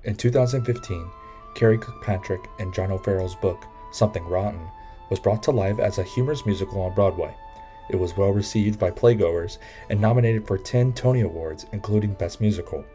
In 2015, Karey, Kirkpatrick, and John O'Farrell's book, Something Rotten, was brought to life as a humorous musical on Broadway. It was well received by playgoers and nominated for 10 Tony Awards, including Best Musical.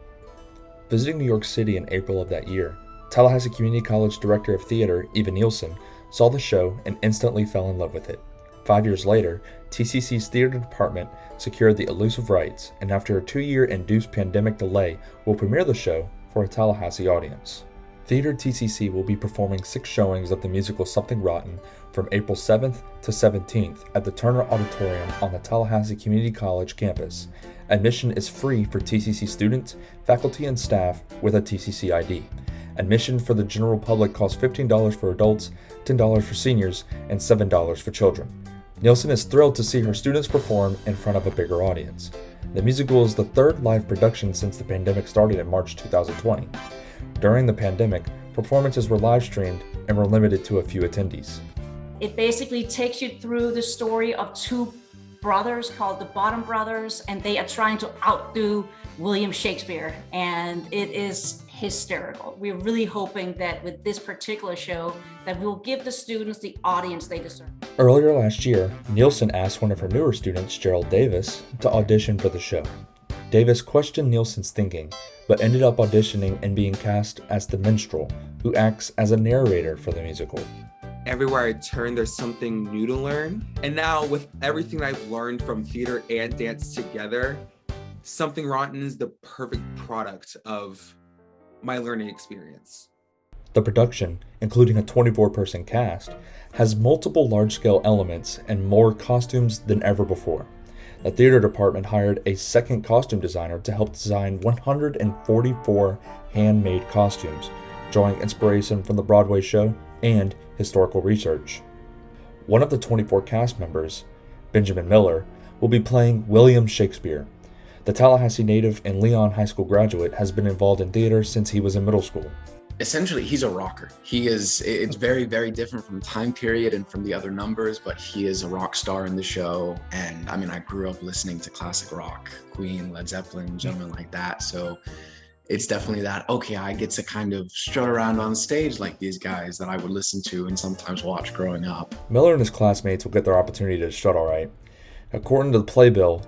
Visiting New York City in April of that year, Tallahassee Community College Director of Theater, Nielsen, saw the show and instantly fell in love with it. 5 years later, TCC's theater department secured the elusive rights, and after a 2-year induced pandemic delay, will premiere the show for a Tallahassee audience. Theater TCC will be performing 6 showings of the musical Something Rotten from April 7th to 17th at the Turner Auditorium on the Tallahassee Community College campus. Admission is free for TCC students, faculty, and staff with a TCC ID. Admission for the general public costs $15 for adults, $10 for seniors, and $7 for children. Nielsen is thrilled to see her students perform in front of a bigger audience. The musical is the 3rd live production since the pandemic started in March 2020. During the pandemic, performances were live streamed and were limited to a few attendees. It basically takes you through the story of 2 brothers called the Bottom Brothers, and they are trying to outdo William Shakespeare, and it is hysterical. We're really hoping that with this particular show that we'll give the students the audience they deserve. Earlier last year, Nielsen asked one of her newer students, Gerald Davis, to audition for the show. Davis questioned Nielsen's thinking, but ended up auditioning and being cast as the minstrel, who acts as a narrator for the musical. Everywhere I turn, there's something new to learn. And now with everything I've learned from theater and dance together, Something Rotten is the perfect product of my learning experience. The production, including a 24-person cast, has multiple large-scale elements and more costumes than ever before. The theater department hired a second costume designer to help design 144 handmade costumes, drawing inspiration from the Broadway show and historical research. One of the 24 cast members, Benjamin Miller, will be playing William Shakespeare. The Tallahassee native and Leon High School graduate has been involved in theater since he was in middle school. Essentially, he's a rocker. It's very, very different from time period and from the other numbers, but he is a rock star in the show. And I mean, I grew up listening to classic rock, Queen, Led Zeppelin, gentlemen like that. So it's definitely that, okay, I get to kind of strut around on stage like these guys that I would listen to and sometimes watch growing up. Miller and his classmates will get their opportunity to strut all right. According to the playbill,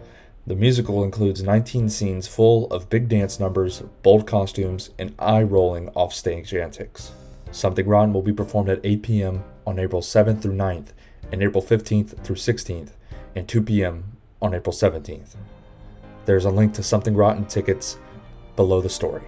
the musical includes 19 scenes full of big dance numbers, bold costumes, and eye-rolling off-stage antics. Something Rotten will be performed at 8 p.m. on April 7th through 9th, and April 15th through 16th, and 2 p.m. on April 17th. There's a link to Something Rotten tickets below the story.